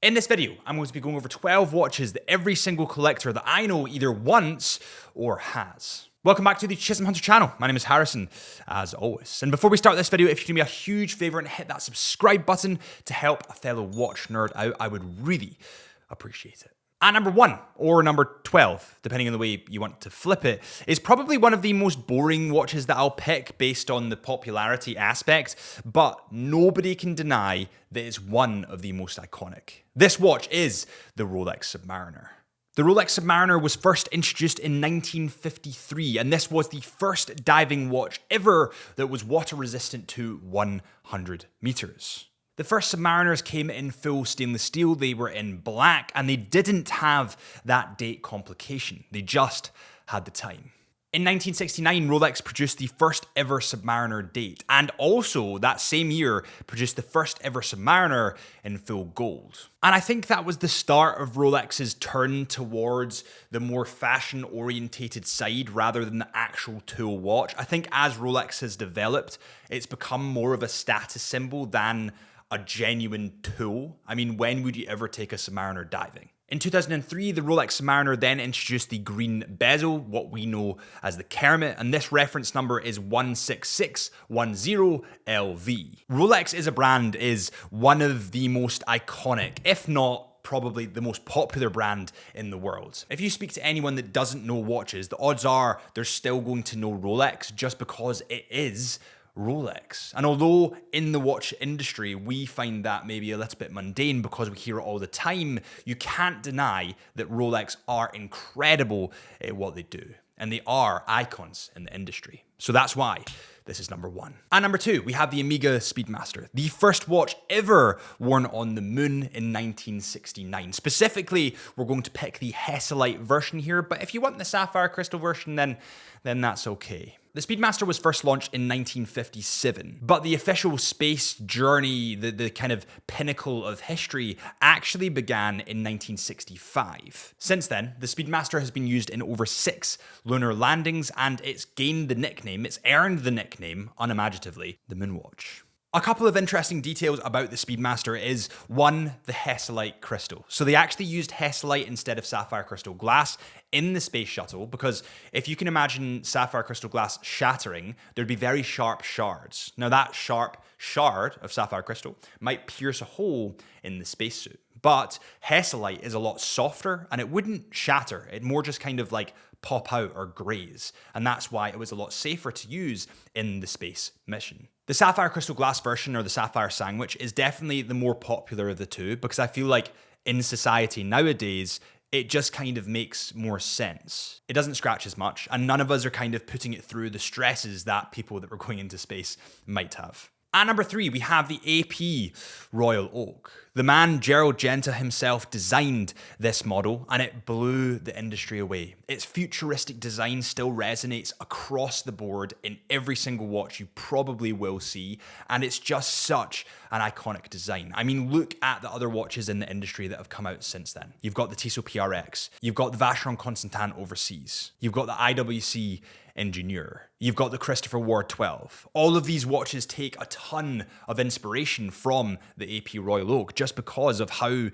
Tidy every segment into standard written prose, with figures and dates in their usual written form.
In this video, I'm going to be going over 12 watches that every single collector that I know either wants or has. Welcome back to the Chisholm Hunter channel. My name is Harrison, as always. And before we start this video, if you do me a huge favor and hit that subscribe button to help a fellow watch nerd out, I would really appreciate it. At number 1, or number 12, depending on the way you want to flip it, is probably one of the most boring watches that I'll pick based on the popularity aspect, but nobody can deny that it's one of the most iconic. This watch is the Rolex Submariner. The Rolex Submariner was first introduced in 1953, and this was the first diving watch ever that was water resistant to 100 meters. The first Submariners came in full stainless steel, they were in black, and they didn't have that date complication. They just had the time. In 1969, Rolex produced the first ever Submariner date, and also that same year produced the first ever Submariner in full gold. And I think that was the start of Rolex's turn towards the more fashion-orientated side rather than the actual tool watch. I think as Rolex has developed, it's become more of a status symbol than a genuine tool. I mean, when would you ever take a Submariner diving? In 2003, the Rolex Submariner then introduced the green bezel, what we know as the Kermit, and this reference number is 16610LV. Rolex as a brand is one of the most iconic, if not probably the most popular brand in the world. If you speak to anyone that doesn't know watches, the odds are they're still going to know Rolex just because it is Rolex. And although in the watch industry we find that maybe a little bit mundane because we hear it all the time, you can't deny that Rolex are incredible at what they do. And they are icons in the industry. So that's why this is number 1. At number 2, we have the Omega Speedmaster, the first watch ever worn on the moon in 1969. Specifically, we're going to pick the Hesalite version here, but if you want the sapphire crystal version, then that's okay. The Speedmaster was first launched in 1957, but the official space journey, the kind of pinnacle of history, actually began in 1965. Since then, the Speedmaster has been used in over 6 lunar landings, and it's earned the nickname, unimaginatively, the Moonwatch. A couple of interesting details about the Speedmaster is, 1, the Hesalite crystal. So they actually used Hesalite instead of sapphire crystal glass in the space shuttle, because if you can imagine sapphire crystal glass shattering, there'd be very sharp shards. Now that sharp shard of sapphire crystal might pierce a hole in the spacesuit, but Hesalite is a lot softer and it wouldn't shatter. It'd more just kind of like pop out or graze, and that's why it was a lot safer to use in the space mission. The sapphire crystal glass version, or the sapphire sandwich, is definitely the more popular of the two, because I feel like in society nowadays, it just kind of makes more sense. It doesn't scratch as much, and none of us are kind of putting it through the stresses that people that were going into space might have. At number 3, we have the AP Royal Oak. The man Gerald Genta himself designed this model, and it blew the industry away. Its futuristic design still resonates across the board in every single watch you probably will see, and it's just such an iconic design. I mean, look at the other watches in the industry that have come out since then. You've got the Tissot PRX, you've got the Vacheron Constantin Overseas, you've got the IWC Engineer, you've got the Christopher Ward 12. All of these watches take a ton of inspiration from the AP Royal Oak just because of how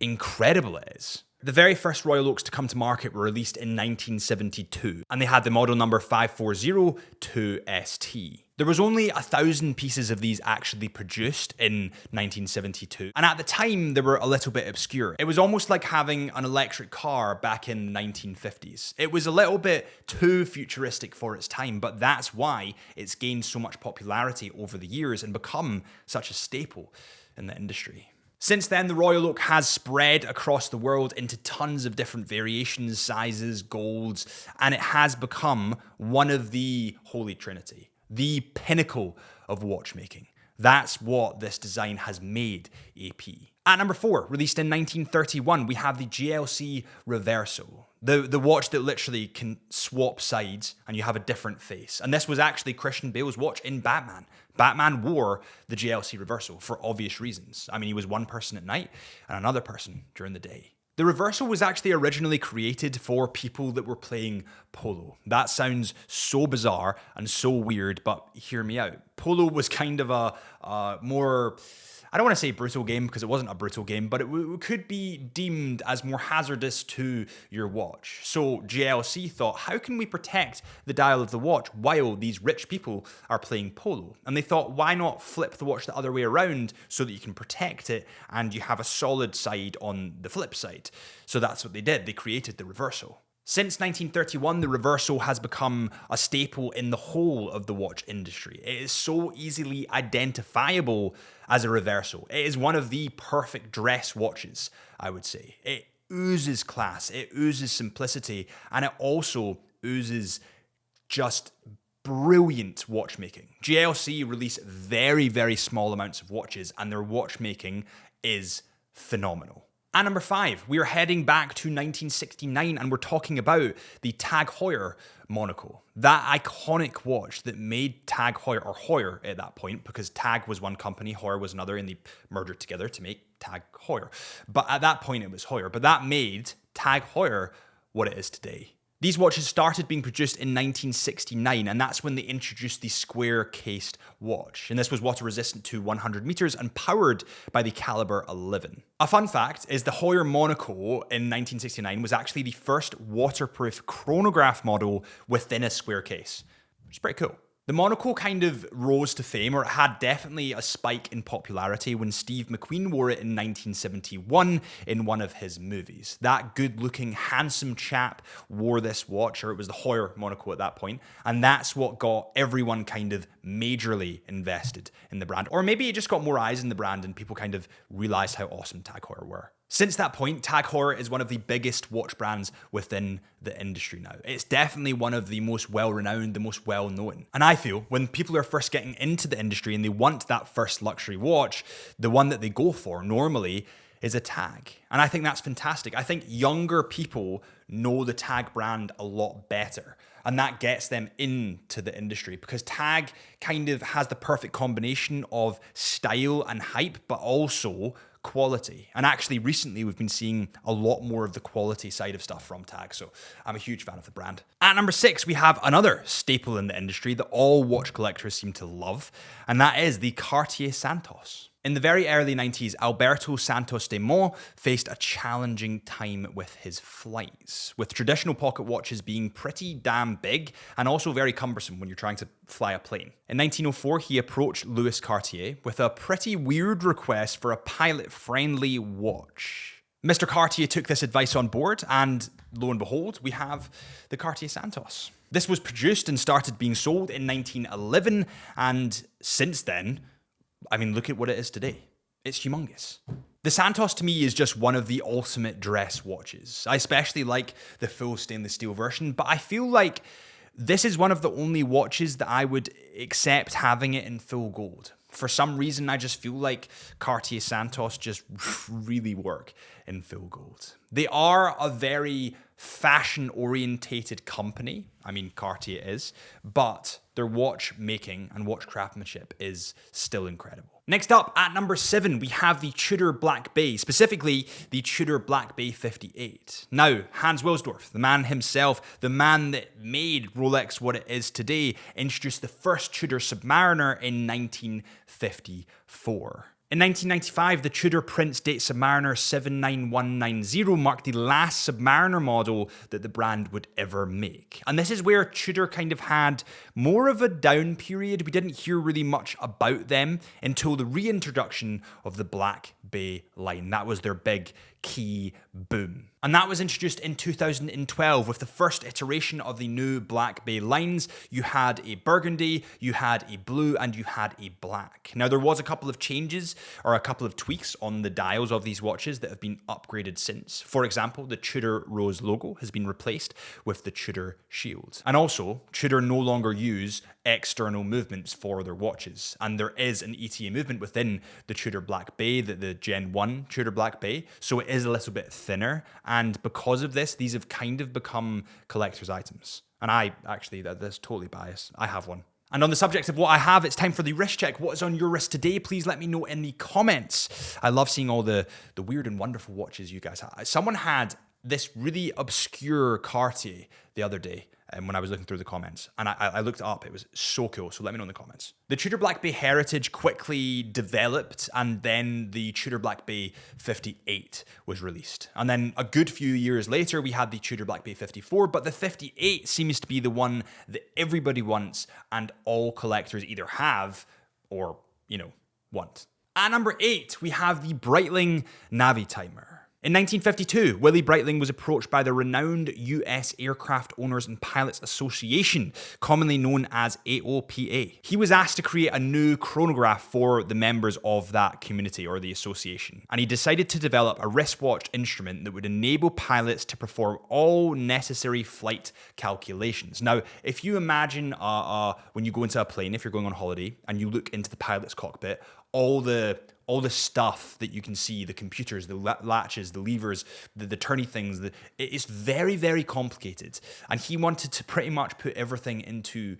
incredible it is. The very first Royal Oaks to come to market were released in 1972, and they had the model number 5402ST. There was only 1,000 pieces of these actually produced in 1972, and at the time they were a little bit obscure. It was almost like having an electric car back in the 1950s. It was a little bit too futuristic for its time, but that's why it's gained so much popularity over the years and become such a staple in the industry. Since then, the Royal Oak has spread across the world into tons of different variations, sizes, golds, and it has become one of the Holy Trinity, the pinnacle of watchmaking. That's what this design has made AP. At number 4, released in 1931, we have the GLC Reverso, the watch that literally can swap sides and you have a different face. And this was actually Christian Bale's watch in Batman. Batman wore the GLC Reverso for obvious reasons. I mean, he was one person at night and another person during the day. The Reverso was actually originally created for people that were playing polo. That sounds so bizarre and so weird, but hear me out. Polo was kind of a more I don't want to say brutal game because it wasn't a brutal game, but it could be deemed as more hazardous to your watch. So JLC thought, how can we protect the dial of the watch while these rich people are playing polo? And they thought, why not flip the watch the other way around so that you can protect it and you have a solid side on the flip side? So that's what they did. They created the reversal. Since 1931, the reversal has become a staple in the whole of the watch industry. It is so easily identifiable as a reversal. It is one of the perfect dress watches, I would say. It oozes class, it oozes simplicity, and it also oozes just brilliant watchmaking. JLC release very, very small amounts of watches, and their watchmaking is phenomenal. At number 5, we are heading back to 1969 and we're talking about the Tag Heuer monocle. That iconic watch that made Tag Heuer, or Heuer at that point, because Tag was one company, Heuer was another, and they merged together to make Tag Heuer. But at that point it was Heuer, but that made Tag Heuer what it is today. These watches started being produced in 1969, and that's when they introduced the square-cased watch. And this was water resistant to 100 meters and powered by the caliber 11. A fun fact is the Heuer monocle in 1969 was actually the first waterproof chronograph model within a square case. It's pretty cool. The monocle kind of rose to fame, or it had definitely a spike in popularity when Steve McQueen wore it in 1971 in one of his movies. That good-looking, handsome chap wore this watch, or it was the Heuer monocle at that point, and that's what got everyone kind of majorly invested in the brand. Or maybe it just got more eyes in the brand and people kind of realized how awesome Tag Heuer were. Since that point, Tag Heuer is one of the biggest watch brands within the industry now. It's definitely one of the most well-renowned, the most well-known. And I feel when people are first getting into the industry and they want that first luxury watch, the one that they go for normally is a Tag. And I think that's fantastic. I think younger people know the Tag brand a lot better. And that gets them into the industry because Tag kind of has the perfect combination of style and hype, but also quality. And actually recently we've been seeing a lot more of the quality side of stuff from Tag, so I'm a huge fan of the brand. At number 6, we have another staple in the industry that all watch collectors seem to love, and that is the Cartier Santos. In the very early 90s, Alberto Santos Dumont faced a challenging time with his flights, with traditional pocket watches being pretty damn big and also very cumbersome when you're trying to fly a plane. In 1904, he approached Louis Cartier with a pretty weird request for a pilot-friendly watch. Mr. Cartier took this advice on board, and lo and behold, we have the Cartier Santos. This was produced and started being sold in 1911, and since then, I mean, look at what it is today. It's humongous. The Santos to me is just one of the ultimate dress watches. I especially like the full stainless steel version, but I feel like this is one of the only watches that I would accept having it in full gold. For some reason, I just feel like Cartier Santos just really work in full gold. They are a very fashion-orientated company. I mean, Cartier is, but their watchmaking and watch craftsmanship is still incredible. Next up, at number 7, we have the Tudor Black Bay, specifically the Tudor Black Bay 58. Now, Hans Wilsdorf, the man himself, the man that made Rolex what it is today, introduced the first Tudor Submariner in 1954. In 1995, the Tudor Prince Date Submariner 79190 marked the last Submariner model that the brand would ever make. And this is where Tudor kind of had more of a down period. We didn't hear really much about them until the reintroduction of the Black Bay line. That was their big key boom. And that was introduced in 2012 with the first iteration of the new Black Bay lines. You had a burgundy, you had a blue, and you had a black. Now, there was a couple of changes or a couple of tweaks on the dials of these watches that have been upgraded since. For example, the Tudor Rose logo has been replaced with the Tudor Shield. And also, Tudor no longer use external movements for their watches. And there is an ETA movement within the Tudor Black Bay, the Gen 1 Tudor Black Bay. So it is a little bit thinner. And because of this, these have kind of become collector's items. And I actually, that's totally biased. I have one. And on the subject of what I have, it's time for the wrist check. What is on your wrist today? Please let me know in the comments. I love seeing all the weird and wonderful watches you guys have. Someone had this really obscure Cartier the other day. when I was looking through the comments. And I looked it up. It was so cool. So let me know in the comments. The Tudor Black Bay Heritage quickly developed, and then the Tudor Black Bay 58 was released. And then a good few years later, we had the Tudor Black Bay 54, but the 58 seems to be the one that everybody wants and all collectors either have or, want. At number 8, we have the Breitling Navitimer. In 1952, Willie Breitling was approached by the renowned US Aircraft Owners and Pilots Association, commonly known as AOPA. He was asked to create a new chronograph for the members of that community or the association, and he decided to develop a wristwatch instrument that would enable pilots to perform all necessary flight calculations. Now, if you imagine when you go into a plane, if you're going on holiday, and you look into the pilot's cockpit, all the stuff that you can see, the computers, the latches, the levers, the turny things, it's very, very complicated. And he wanted to pretty much put everything into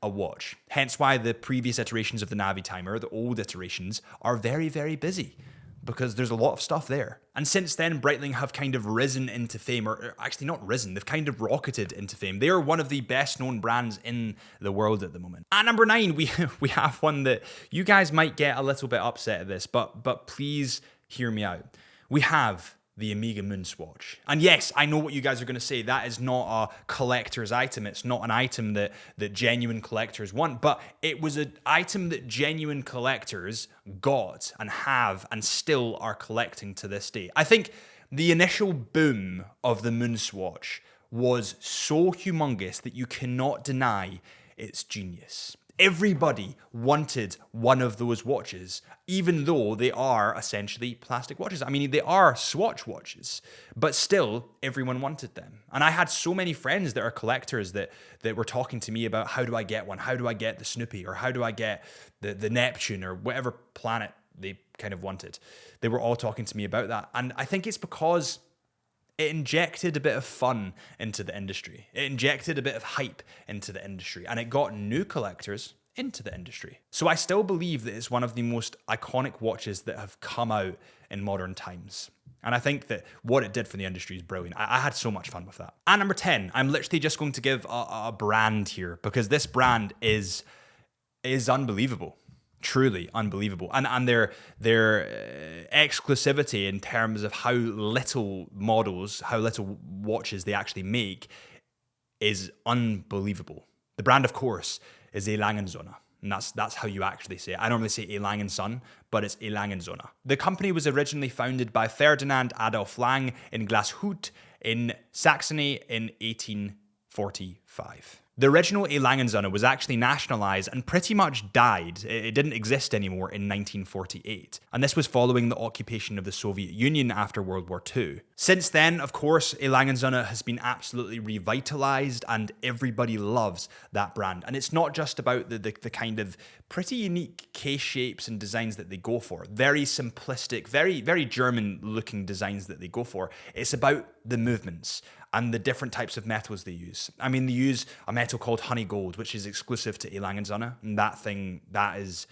a watch. Hence why the previous iterations of the Navitimer, the old iterations, are very, very busy, because there's a lot of stuff there. And since then, Breitling have kind of risen into fame, or actually not risen, they've kind of rocketed into fame. They are one of the best known brands in the world at the moment. At number 9, we have one that you guys might get a little bit upset at this, but please hear me out. We have the Omega Moonswatch. And yes, I know what you guys are going to say. That is not a collector's item. It's not an item that genuine collectors want, but it was an item that genuine collectors got and have and still are collecting to this day. I think the initial boom of the Moonswatch was so humongous that you cannot deny its genius. Everybody wanted one of those watches, even though they are essentially plastic watches. I mean, they are Swatch watches, but still everyone wanted them. And I had so many friends that are collectors that were talking to me about, how do I get one? How do I get the Snoopy? Or how do I get the Neptune, or whatever planet they kind of wanted? They were all talking to me about that. And I think it's because it injected a bit of fun into the industry. It injected a bit of hype into the industry, and it got new collectors into the industry. So I still believe that it's one of the most iconic watches that have come out in modern times. And I think that what it did for the industry is brilliant. I had so much fun with that. At number 10, I'm literally just going to give a brand here, because this brand is unbelievable. Truly unbelievable. And their exclusivity in terms of how little models, how little watches they actually make is unbelievable. The brand, of course, is a Lange Söhne. And that's how you actually say it. I normally say a Lange Söhne, but it's a Lange Söhne. The company was originally founded by Ferdinand Adolf Lange in Glashütte in Saxony in 1845. The original A. Lange Söhne was actually nationalized and pretty much died. It didn't exist anymore in 1948. And this was following the occupation of the Soviet Union after World War II. Since then, of course, A. Lange Söhne has been absolutely revitalized, and everybody loves that brand. And it's not just about the kind of pretty unique case shapes and designs that they go for. Very simplistic, very, very German looking designs that they go for. It's about the movements and the different types of metals they use. I mean, they use a metal called honey gold, which is exclusive to A. Lange Söhne, and that is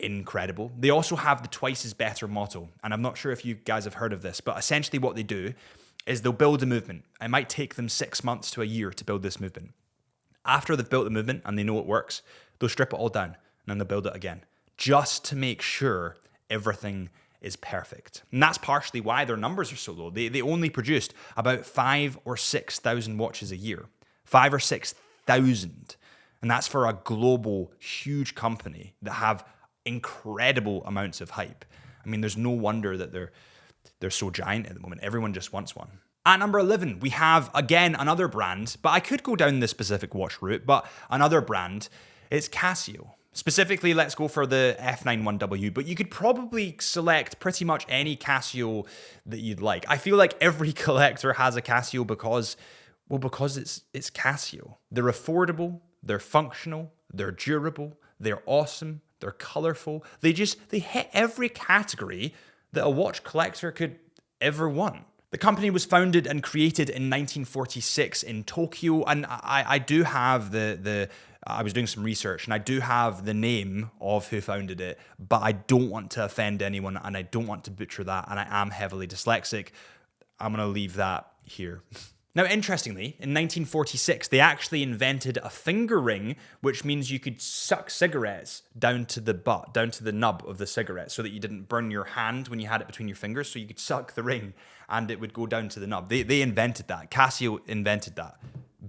incredible. They also have the twice as better motto, and I'm not sure if you guys have heard of this, but essentially what they do is they'll build a movement. It might take them 6 months to a year to build this movement. After they've built the movement and they know it works, they'll strip it all down and then they'll build it again, just to make sure everything is perfect. And that's partially why their numbers are so low. They only produced about 5,000 or 6,000 watches a year. 5,000 or 6,000. And that's for a global, huge company that have incredible amounts of hype. I mean, there's no wonder that they're so giant at the moment. Everyone just wants one. At number 11, we have, again, another brand, but I could go down the specific watch route, but another brand. It's Casio. Specifically, let's go for the F91W, but you could probably select pretty much any Casio that you'd like. I feel like every collector has a Casio because it's Casio. They're affordable, they're functional, they're durable, they're awesome, they're colorful. They hit every category that a watch collector could ever want. The company was founded and created in 1946 in Tokyo, and I do have I was doing some research, and I do have the name of who founded it, but I don't want to offend anyone, and I don't want to butcher that, and I am heavily dyslexic. I'm going to leave that here. Now, interestingly, in 1946, they actually invented a finger ring, which means you could suck cigarettes down to the butt, down to the nub of the cigarette, so that you didn't burn your hand when you had it between your fingers. So you could suck the ring and it would go down to the nub. They invented that. Casio invented that.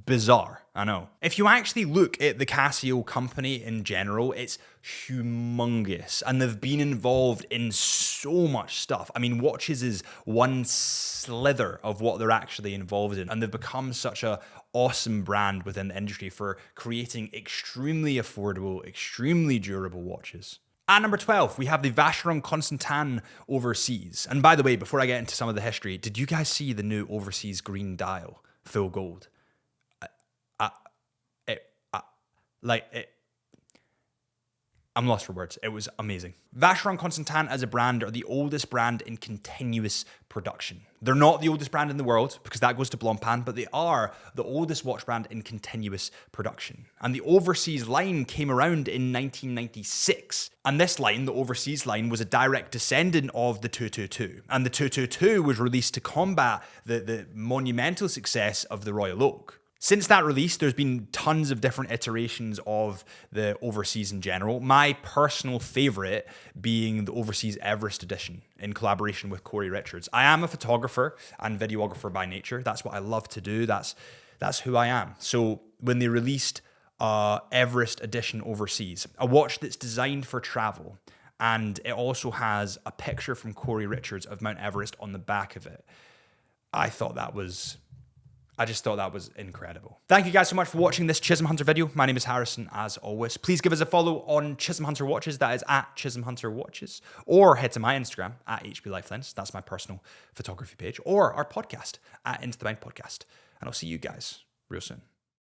Bizarre, I know. If you actually look at the Casio company in general, it's humongous, and they've been involved in so much stuff. I mean, watches is one slither of what they're actually involved in, and they've become such a awesome brand within the industry for creating extremely affordable, extremely durable watches. At number 12, we have the Vacheron Constantin Overseas. And by the way, before I get into some of the history, did you guys see the new Overseas green dial, full gold? I'm lost for words. It was amazing. Vacheron Constantin as a brand are the oldest brand in continuous production. They're not the oldest brand in the world because that goes to Blancpain, but they are the oldest watch brand in continuous production. And the Overseas line came around in 1996. And this line, the Overseas line, was a direct descendant of the 222. And the 222 was released to combat the monumental success of the Royal Oak. Since that release, there's been tons of different iterations of the Overseas in general. My personal favorite being the Overseas Everest edition in collaboration with Corey Richards. I am a photographer and videographer by nature. That's what I love to do. That's who I am. So when they released Everest edition Overseas, a watch that's designed for travel, and it also has a picture from Corey Richards of Mount Everest on the back of it, I just thought that was incredible. Thank you guys so much for watching this Chisholm Hunter video. My name is Harrison, as always. Please give us a follow on Chisholm Hunter Watches. That is at Chisholm Hunter Watches. Or head to my Instagram, at HB Life Lens. That's my personal photography page. Or our podcast, at Into the Mind Podcast. And I'll see you guys real soon.